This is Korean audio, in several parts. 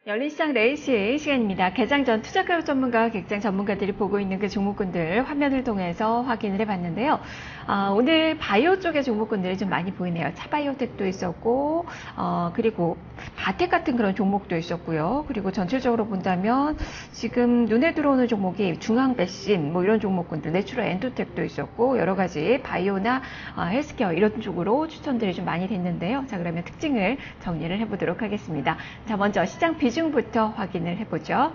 열린시장 레이시 시간입니다. 개장 전 투자가격 전문가와 객장 전문가들이 보고 있는 그 종목군들 화면을 통해서 확인을 해봤는데요. 오늘 바이오 쪽의 종목군들이 좀 많이 보이네요. 차바이오텍도 있었고, 그리고 바텍 같은 그런 종목도 있었고요. 그리고 전체적으로 본다면 지금 눈에 들어오는 종목이 중앙배신 뭐 이런 종목군들, 내추럴 엔도텍도 있었고 여러 가지 바이오나 헬스케어 이런 쪽으로 추천들이 좀 많이 됐는데요. 자, 그러면 특징을 정리를 해보도록 하겠습니다. 자, 먼저 시장 비중부터 확인을 해보죠.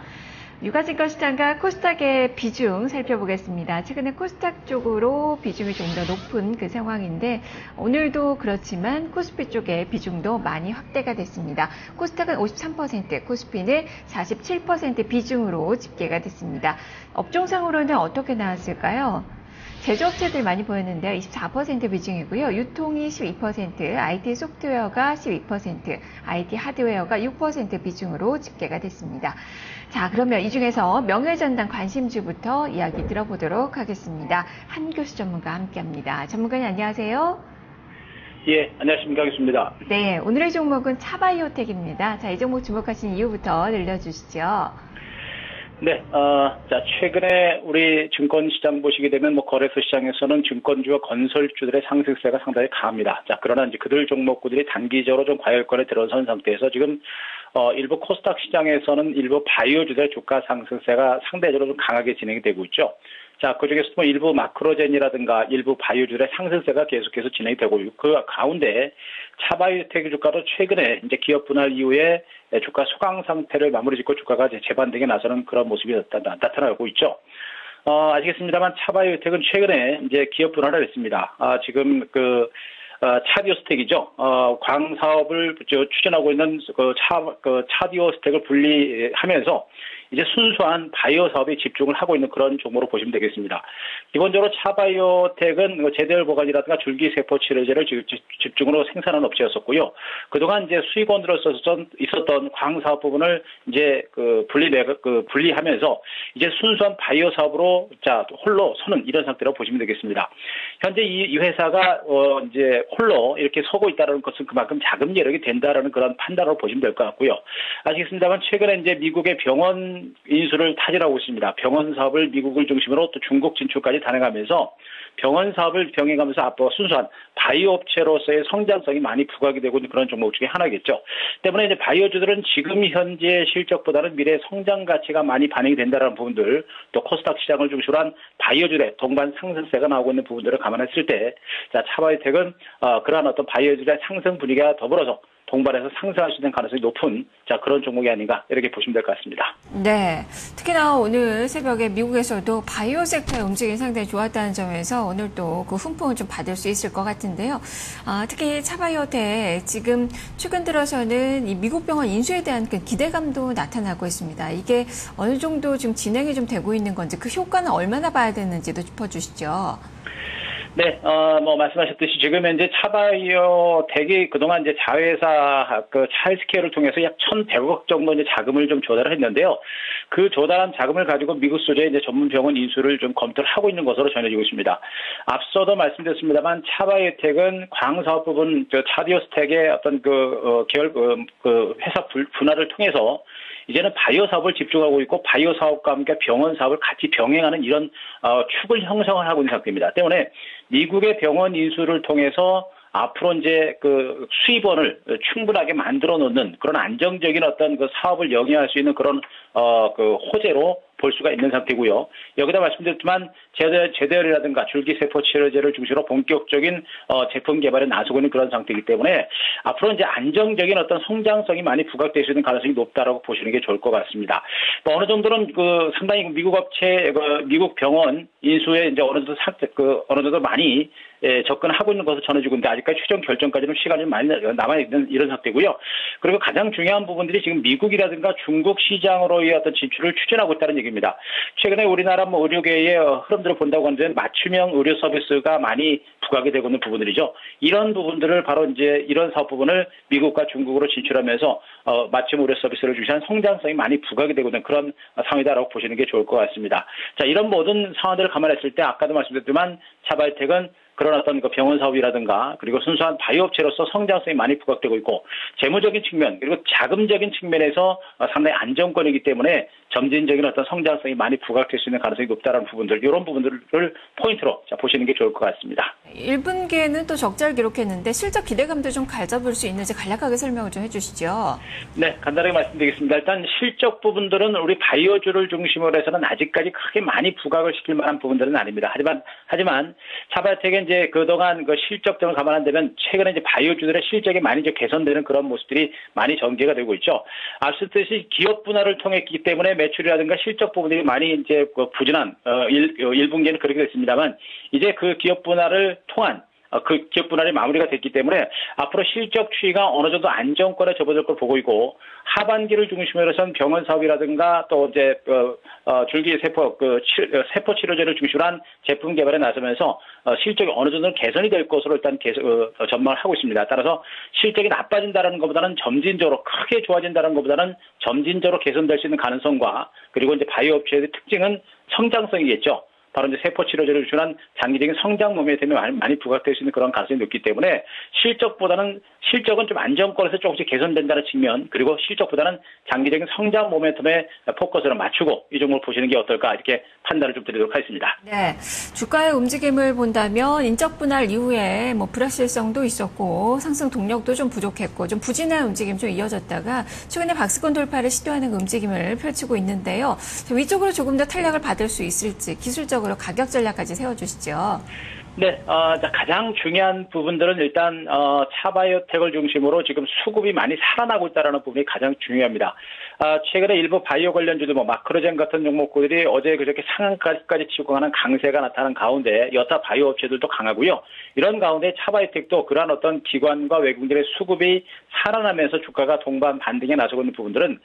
유가증권 시장과 코스닥의 비중 살펴보겠습니다. 최근에 코스닥 쪽으로 비중이 좀 더 높은 그 상황인데 오늘도 그렇지만 코스피 쪽의 비중도 많이 확대가 됐습니다. 코스닥은 53%, 코스피는 47% 비중으로 집계가 됐습니다. 업종상으로는 어떻게 나왔을까요? 제조업체들 많이 보였는데요. 24% 비중이고요. 유통이 12%, IT 소프트웨어가 12%, IT 하드웨어가 6% 비중으로 집계가 됐습니다. 자, 그러면 이 중에서 명예전당 관심주부터 이야기 들어보도록 하겠습니다. 한교수 전문가와 함께합니다. 전문가님 안녕하세요. 예, 안녕하십니까. 하겠습니다. 네, 오늘의 종목은 차바이오텍입니다. 자, 이 종목 주목하신 이유부터 들려주시죠. 네, 자, 최근에 우리 증권시장 보시게 되면 거래소 시장에서는 증권주와 건설주들의 상승세가 상당히 강합니다. 자, 그러나 이제 그들 종목구들이 단기적으로 좀 과열권에 들어선 상태에서 지금 일부 코스닥 시장에서는 일부 바이오주들의 주가 상승세가 상대적으로 좀 강하게 진행이 되고 있죠. 자, 그 중에서도 일부 마크로젠이라든가 일부 바이오주들의 상승세가 계속해서 진행이 되고 있고, 그 가운데 차바이오텍 주가도 최근에 이제 기업 분할 이후에 주가 소강 상태를 마무리 짓고 주가가 재반등에 나서는 그런 모습이 나타나고 있죠. 아시겠습니다만 차바이오텍은 최근에 이제 기업 분할을 했습니다. 지금 차디오스텍이죠. 광 사업을 추진하고 있는 차디오스텍을 분리하면서 이제 순수한 바이오 사업에 집중을 하고 있는 그런 종목으로 보시면 되겠습니다. 기본적으로 차바이오텍은 제대열 보관이라든가 줄기세포 치료제를 집중으로 생산하는 업체였었고요. 그동안 이제 수익원으로 있었던 광 사업 부분을 이제 분리하면서 이제 순수한 바이오 사업으로 홀로 서는 이런 상태로 보시면 되겠습니다. 현재 이 회사가 이제 홀로 이렇게 서고 있다는 것은 그만큼 자금 여력이 된다라는 그런 판단으로 보시면 될 것 같고요. 아시겠습니다만 최근에 이제 미국의 병원 인수를 타진하고 있습니다. 병원 사업을 미국을 중심으로 또 중국 진출까지 단행하면서 병원 사업을 병행하면서 앞으로 순수한 바이오 업체로서의 성장성이 많이 부각이 되고 있는 그런 종목 중에 하나겠죠. 때문에 이제 바이오주들은 지금 현재 실적보다는 미래 성장 가치가 많이 반영이 된다는 부분들, 또 코스닥 시장을 중심으로 한 바이오주의 동반 상승세가 나오고 있는 부분들을 감안했을 때, 차바이오텍은 그러한 어떤 바이오주의 상승 분위기가 더불어서 동반해서 상승할 수 있는 가능성이 높은 그런 종목이 아닌가 이렇게 보시면 될 것 같습니다. 네, 특히나 오늘 새벽에 미국에서도 바이오 섹터의 움직임이 상당히 좋았다는 점에서 오늘 또 그 훈풍을 좀 받을 수 있을 것 같은데요. 특히 차바이오텍 지금 최근 들어서는 이 미국 병원 인수에 대한 그 기대감도 나타나고 있습니다. 이게 어느 정도 지금 진행이 좀 되고 있는 건지 그 효과는 얼마나 봐야 되는지도 짚어주시죠. 네, 말씀하셨듯이 지금 현재 차바이오텍이 그동안 이제 자회사 헬스케어를 통해서 약 1,100억 정도 이제 자금을 좀 조달을 했는데요. 그 조달한 자금을 가지고 미국 소재의 이제 전문 병원 인수를 좀 검토를 하고 있는 것으로 전해지고 있습니다. 앞서도 말씀드렸습니다만 차바이오텍은 광사업 부분 차디오스텍의 어떤 계열 회사 분할을 통해서 이제는 바이오 사업을 집중하고 있고 바이오 사업과 함께 병원 사업을 같이 병행하는 이런 축을 형성을 하고 있는 상태입니다. 때문에 미국의 병원 인수를 통해서 앞으로 이제 수입원을 충분하게 만들어 놓는 그런 안정적인 어떤 사업을 영위할 수 있는 그런 호재로 볼 수가 있는 상태고요. 여기다 말씀드렸지만 제대열이라든가 줄기세포 치료제를 중심으로 본격적인 제품 개발에 나서고 있는 그런 상태이기 때문에 앞으로 이제 안정적인 어떤 성장성이 많이 부각될 수 있는 가능성이 높다라고 보시는 게 좋을 것 같습니다. 어느 정도는 상당히 미국 업체, 미국 병원 인수에 이제 어느 정도 많이 접근하고 있는 것으로 전해지고 있는데 아직까지 최종 결정까지는 시간이 많이 남아있는 이런 상태고요. 그리고 가장 중요한 부분들이 지금 미국이라든가 중국 시장으로의 어떤 진출을 추진하고 있다는 얘기입니다. 최근에 우리나라 의료계의 흐름들을 본다고 하는데 맞춤형 의료 서비스가 많이 부각이 되고 있는 부분들이죠. 이런 부분들을 바로 이제 이런 사업 부분을 미국과 중국으로 진출하면서 맞춤 의료 서비스를 주시한 성장성이 많이 부각이 되고 있는 그런 상황이다라고 보시는 게 좋을 것 같습니다. 자, 이런 모든 상황들을 감안했을 때 아까도 말씀드렸지만 차바이오텍은 그런 어떤 그 병원 사업이라든가 그리고 순수한 바이오 업체로서 성장성이 많이 부각되고 있고 재무적인 측면 그리고 자금적인 측면에서 상당히 안정권이기 때문에 점진적인 어떤 성장성이 많이 부각될 수 있는 가능성이 높다는 부분들 이런 부분들을 포인트로 보시는 게 좋을 것 같습니다. 1분기에는 또 적자를 기록했는데 실적 기대감도 좀 가져볼 수 있는지 간략하게 설명을 좀 해주시죠. 네, 간단하게 말씀드리겠습니다. 일단 실적 부분들은 우리 바이오주를 중심으로 해서는 아직까지 크게 많이 부각을 시킬 만한 부분들은 아닙니다. 하지만 차바이오텍의 이제 그동안 그 실적 등을 감안한다면 최근에 이제 바이오주들의 실적이 많이 이제 개선되는 그런 모습들이 많이 전개가 되고 있죠. 아시듯이 기업 분할을 통했기 때문에 매출이라든가 실적 부분들이 많이 이제 부진한 1분기에는 그렇게 됐습니다만 이제 그 기업 분할을 통한 그 기업 분할이 마무리가 됐기 때문에 앞으로 실적 추이가 어느 정도 안정권에 접어들 걸 보고 있고 하반기를 중심으로 해서는 병원 사업이라든가 또 이제 줄기 세포 치료제를 중심으로 한 제품 개발에 나서면서 실적이 어느 정도 개선이 될 것으로 일단 전망을 하고 있습니다. 따라서 실적이 나빠진다는 것보다는 점진적으로 크게 좋아진다는 것보다는 점진적으로 개선될 수 있는 가능성과 그리고 이제 바이오 업체의 특징은 성장성이겠죠. 바로 이제 세포 치료제를 주는 장기적인 성장 모멘텀이 많이 부각될 수 있는 그런 가능성이 높기 때문에 실적은 좀 안정권에서 조금씩 개선된다는 측면 그리고 실적보다는 장기적인 성장 모멘텀에 포커스를 맞추고 이 종목을 보시는 게 어떨까 이렇게 판단을 좀 드리도록 하겠습니다. 네, 주가의 움직임을 본다면 인적 분할 이후에 뭐 불확실성도 있었고 상승 동력도 좀 부족했고 좀 부진한 움직임 좀 이어졌다가 최근에 박스권 돌파를 시도하는 그 움직임을 펼치고 있는데요. 위쪽으로 조금 더 탄력을 받을 수 있을지 기술적으로 가격 전략까지 세워주시죠. 네, 가장 중요한 부분들은 일단 차바이오텍을 중심으로 지금 수급이 많이 살아나고 있다는 부분이 가장 중요합니다. 최근에 일부 바이오 관련주들 마크로젠 같은 종목들이 어제 그저께 상한가까지 치고 가는 강세가 나타난 가운데 여타 바이오 업체들도 강하고요. 이런 가운데 차바이오텍도 그러한 어떤 기관과 외국인들의 수급이 살아나면서 주가가 동반 반등에 나서고 있는 부분들은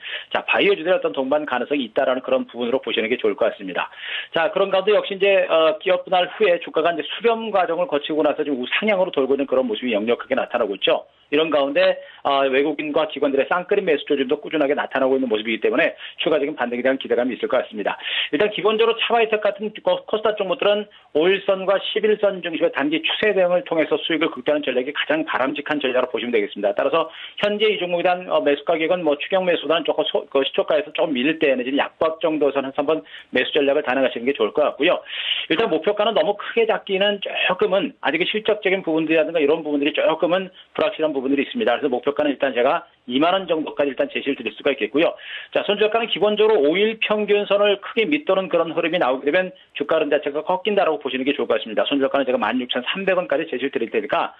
바이오주들의 어떤 동반 가능성이 있다라는 그런 부분으로 보시는 게 좋을 것 같습니다. 자, 그런 가운데 역시 이제 기업 분할 후에 주가가 이제 수렴 과정을 거치고 나서 지금 우상향으로 돌고 있는 그런 모습이 역력하게 나타나고 있죠. 이런 가운데 외국인과 기관들의 쌍끌이 매수 조짐도 꾸준하게 나타나고 있는 모습이기 때문에 추가적인 반등에 대한 기대감이 있을 것 같습니다. 일단 기본적으로 차바이오텍 같은 코스닥 종목들은 5일선과 11선 중심의 단기 추세 대응을 통해서 수익을 극대화하는 전략이 가장 바람직한 전략으로 보시면 되겠습니다. 따라서 현재 이 종목에 대한 매수 가격은 추경 매수보다는 조금 시초가에서 조금 밀릴 때 내지는 약박 정도에서는 한번 매수 전략을 단행하시는 게 좋을 것 같고요. 일단 목표가는 너무 크게 잡기는 조금은 아직 실적적인 부분들이라든가 이런 부분들이 조금은 불확실한 부분들이 있습니다. 그래서 목표가는 일단 제가 2만 원 정도까지 일단 제시를 드릴 수가 있겠고요. 자, 손절가는 기본적으로 5일 평균선을 크게 밑도는 그런 흐름이 나오게 되면 주가 흐름 자체가 꺾인다라고 보시는 게 좋을 것 같습니다. 손절가는 제가 16,300원까지 제시를 드릴 테니까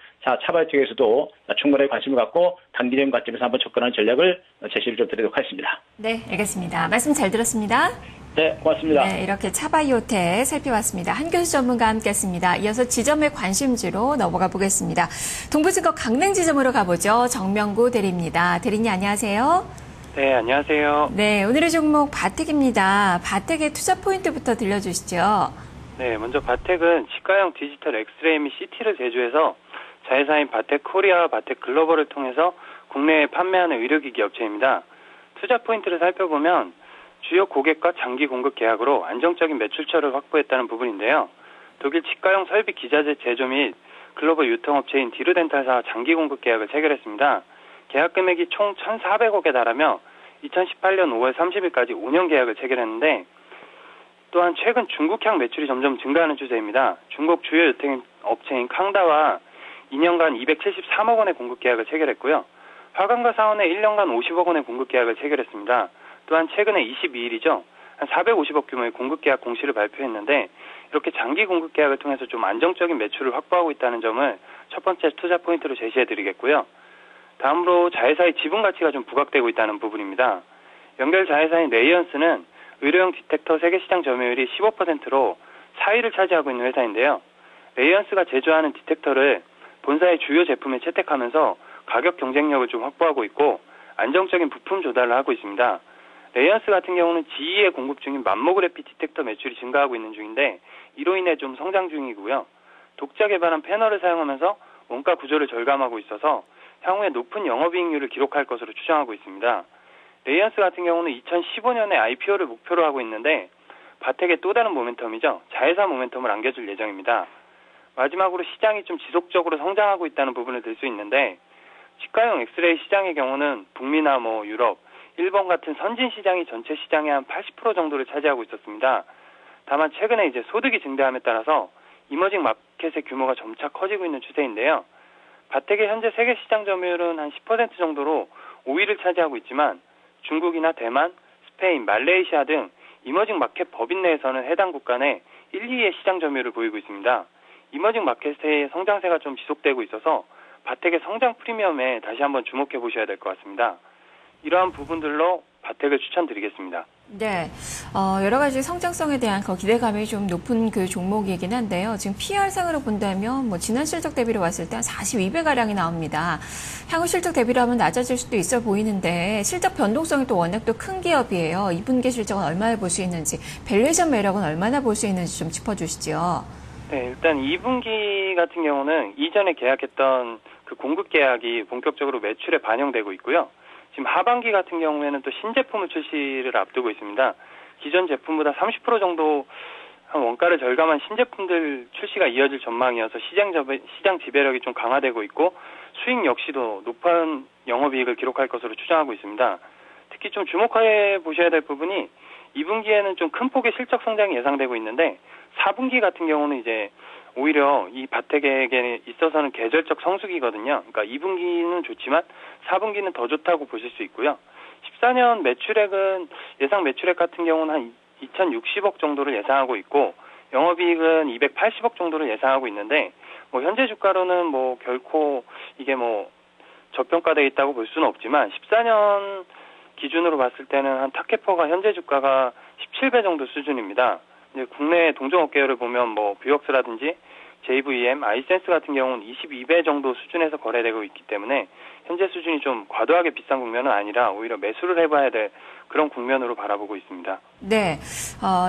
차바이오텍에서도 충분히 관심을 갖고 단기적인 관점에서 한번 접근하는 전략을 제시를 좀 드리도록 하겠습니다. 네, 알겠습니다. 말씀 잘 들었습니다. 네, 고맙습니다. 네, 이렇게 차바이오텍 살펴봤습니다. 한교수 전문가와 함께했습니다. 이어서 지점의 관심주로 넘어가 보겠습니다. 동부증권 강릉지점으로 가보죠. 정명구 대리입니다. 대리님 안녕하세요. 네, 안녕하세요. 네, 오늘의 종목 바텍입니다. 바텍의 투자 포인트부터 들려주시죠. 네, 먼저 바텍은 치과형 디지털 엑스레이 및 CT를 제조해서 자회사인 바텍 코리아와 바텍 글로벌을 통해서 국내에 판매하는 의료기기 업체입니다. 투자 포인트를 살펴보면 주요 고객과 장기 공급 계약으로 안정적인 매출처를 확보했다는 부분인데요. 독일 치과용 설비 기자재 제조 및 글로벌 유통업체인 디루덴탈사와 장기 공급 계약을 체결했습니다. 계약 금액이 총 1,400억에 달하며 2018년 5월 30일까지 5년 계약을 체결했는데 또한 최근 중국향 매출이 점점 증가하는 추세입니다. 중국 주요 유통 업체인 캉다와 2년간 273억 원의 공급 계약을 체결했고요. 화강과 사원에 1년간 50억 원의 공급 계약을 체결했습니다. 또한 최근에 22일이죠. 한 450억 규모의 공급 계약 공시를 발표했는데 이렇게 장기 공급 계약을 통해서 좀 안정적인 매출을 확보하고 있다는 점을 첫 번째 투자 포인트로 제시해드리겠고요. 다음으로 자회사의 지분 가치가 좀 부각되고 있다는 부분입니다. 연결 자회사인 레이언스는 의료용 디텍터 세계시장 점유율이 15%로 4위를 차지하고 있는 회사인데요. 레이언스가 제조하는 디텍터를 본사의 주요 제품에 채택하면서 가격 경쟁력을 좀 확보하고 있고 안정적인 부품 조달을 하고 있습니다. 레이언스 같은 경우는 GE에 공급 중인 맘모그래피 디텍터 매출이 증가하고 있는 중인데 이로 인해 좀 성장 중이고요. 독자 개발한 패널을 사용하면서 원가 구조를 절감하고 있어서 향후에 높은 영업이익률을 기록할 것으로 추정하고 있습니다. 레이언스 같은 경우는 2015년에 IPO를 목표로 하고 있는데 바텍의 또 다른 모멘텀이죠. 자회사 모멘텀을 안겨줄 예정입니다. 마지막으로 시장이 좀 지속적으로 성장하고 있다는 부분을 들 수 있는데 치과용 엑스레이 시장의 경우는 북미나 유럽, 일본 같은 선진 시장이 전체 시장의 한 80% 정도를 차지하고 있었습니다. 다만 최근에 이제 소득이 증대함에 따라서 이머징 마켓의 규모가 점차 커지고 있는 추세인데요. 바텍의 현재 세계 시장 점유율은 한 10% 정도로 5위를 차지하고 있지만 중국이나 대만, 스페인, 말레이시아 등 이머징 마켓 법인 내에서는 해당 국가 내 1, 2위의 시장 점유율을 보이고 있습니다. 이머징 마켓의 성장세가 좀 지속되고 있어서 바텍의 성장 프리미엄에 다시 한번 주목해 보셔야 될 것 같습니다. 이러한 부분들로 바텍을 추천드리겠습니다. 네, 여러 가지 성장성에 대한 기대감이 좀 높은 그 종목이긴 한데요. 지금 PR상으로 본다면 지난 실적 대비로 봤을 때 한 42배 가량이 나옵니다. 향후 실적 대비로 하면 낮아질 수도 있어 보이는데 실적 변동성이 또 워낙 또 큰 기업이에요. 2분기 실적은 얼마나 볼 수 있는지, 밸류에이션 매력은 얼마나 볼 수 있는지 좀 짚어주시죠. 네, 일단 2분기 같은 경우는 이전에 계약했던 그 공급 계약이 본격적으로 매출에 반영되고 있고요. 지금 하반기 같은 경우에는 또 신제품을 출시를 앞두고 있습니다. 기존 제품보다 30% 정도 한 원가를 절감한 신제품들 출시가 이어질 전망이어서 시장 지배력이 좀 강화되고 있고 수익 역시도 높은 영업이익을 기록할 것으로 추정하고 있습니다. 특히 좀 주목해 보셔야 될 부분이 2분기에는 좀 큰 폭의 실적 성장이 예상되고 있는데 4분기 같은 경우는 이제 오히려 이 바텍에게 있어서는 계절적 성수기거든요. 그러니까 2분기는 좋지만 4분기는 더 좋다고 보실 수 있고요. 14년 매출액은 예상 매출액 같은 경우는 한 2,060억 정도를 예상하고 있고 영업이익은 280억 정도를 예상하고 있는데 현재 주가로는 결코 이게 저평가되어 있다고 볼 수는 없지만 14년 기준으로 봤을 때는 한 탑캐퍼가 현재 주가가 17배 정도 수준입니다. 이제 국내 동종업계열을 보면 뷰역스라든지 JVM, 아이센스 같은 경우는 22배 정도 수준에서 거래되고 있기 때문에 현재 수준이 좀 과도하게 비싼 국면은 아니라 오히려 매수를 해봐야 될 그런 국면으로 바라보고 있습니다. 네,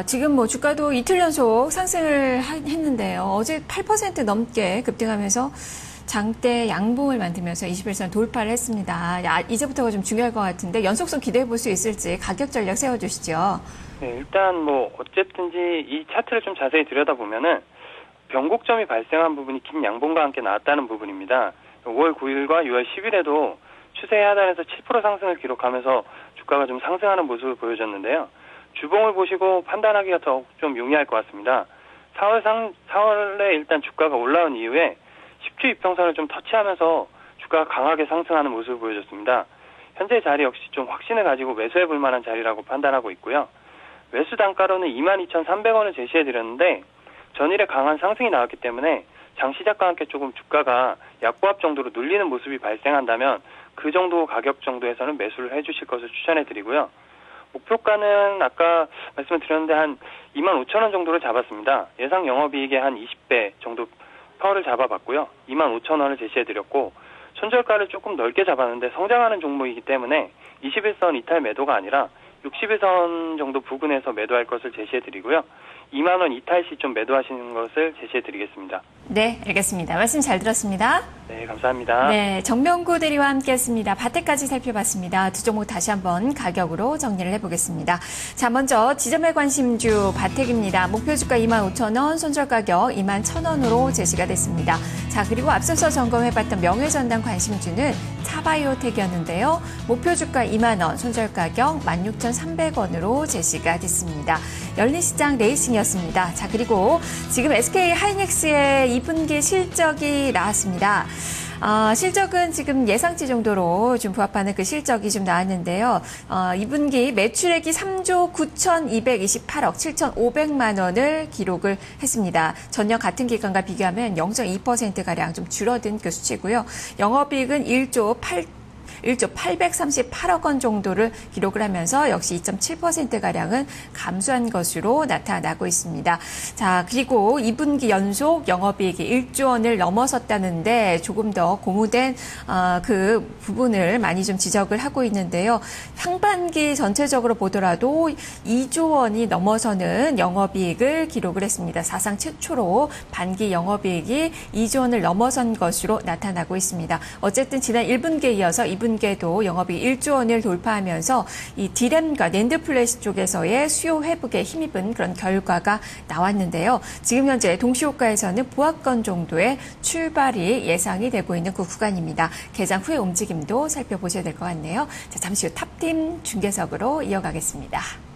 지금 주가도 이틀 연속 상승을 했는데요. 어제 8% 넘게 급등하면서 장대 양봉을 만들면서 21선 돌파를 했습니다. 이제부터가 좀 중요할 것 같은데 연속성 기대해 볼 수 있을지 가격 전략 세워주시죠. 네, 일단 어쨌든지 이 차트를 좀 자세히 들여다보면은 변곡점이 발생한 부분이 긴 양봉과 함께 나왔다는 부분입니다. 5월 9일과 6월 10일에도 추세 하단에서 7% 상승을 기록하면서 주가가 좀 상승하는 모습을 보여줬는데요. 주봉을 보시고 판단하기가 더 좀 용이할 것 같습니다. 4월에 일단 주가가 올라온 이후에 10주 이평선을 좀 터치하면서 주가가 강하게 상승하는 모습을 보여줬습니다. 현재 자리 역시 좀 확신을 가지고 매수해 볼 만한 자리라고 판단하고 있고요. 매수 단가로는 22,300원을 제시해드렸는데 전일에 강한 상승이 나왔기 때문에 장 시작과 함께 조금 주가가 약보합 정도로 눌리는 모습이 발생한다면 그 정도 가격 정도에서는 매수를 해주실 것을 추천해드리고요. 목표가는 아까 말씀을 드렸는데 한 25,000원 정도를 잡았습니다. 예상 영업이익의 한 20배 정도 파워를 잡아봤고요. 25,000원을 제시해드렸고 손절가를 조금 넓게 잡았는데 성장하는 종목이기 때문에 21선 이탈 매도가 아니라 61선 정도 부근에서 매도할 것을 제시해드리고요. 2만 원 이탈 시 좀 매도하시는 것을 제시해드리겠습니다. 네, 알겠습니다. 말씀 잘 들었습니다. 네, 감사합니다. 네, 정명구 대리와 함께했습니다. 바텍까지 살펴봤습니다. 두 종목 다시 한번 가격으로 정리를 해보겠습니다. 자, 먼저 지점의 관심주 바텍입니다. 목표 주가 25,000원, 손절 가격 21,000원으로 제시가 됐습니다. 자, 그리고 앞서서 점검해봤던 명예전당 관심주는 차바이오텍이었는데요. 목표 주가 2만 원, 손절 가격 16,300원으로 제시가 됐습니다. 열린시장 레이싱이었습니다. 자, 그리고 지금 SK 하이닉스의 2분기 실적이 나왔습니다. 실적은 지금 예상치 정도로 좀 부합하는 그 실적이 좀 나왔는데요. 2분기 매출액이 3조 9,228억 7,500만 원을 기록을 했습니다. 전년 같은 기간과 비교하면 0.2%가량 좀 줄어든 그 수치고요. 영업이익은 1조 838억 원 정도를 기록을 하면서 역시 2.7%가량은 감소한 것으로 나타나고 있습니다. 자, 그리고 2분기 연속 영업이익이 1조 원을 넘어섰다는데 조금 더 고무된 그 부분을 많이 좀 지적을 하고 있는데요. 상반기 전체적으로 보더라도 2조 원이 넘어서는 영업이익을 기록을 했습니다. 사상 최초로 반기 영업이익이 2조 원을 넘어선 것으로 나타나고 있습니다. 어쨌든 지난 1분기에 이어서 2분기 2분기에도 영업이 1조 원을 돌파하면서 이 D램과 낸드 플래시 쪽에서의 수요 회복에 힘입은 그런 결과가 나왔는데요. 지금 현재 동시호가에서는 보합권 정도의 출발이 예상이 되고 있는 그 구간입니다. 개장 후의 움직임도 살펴보셔야 될 것 같네요. 자, 잠시 후 탑팀 중계석으로 이어가겠습니다.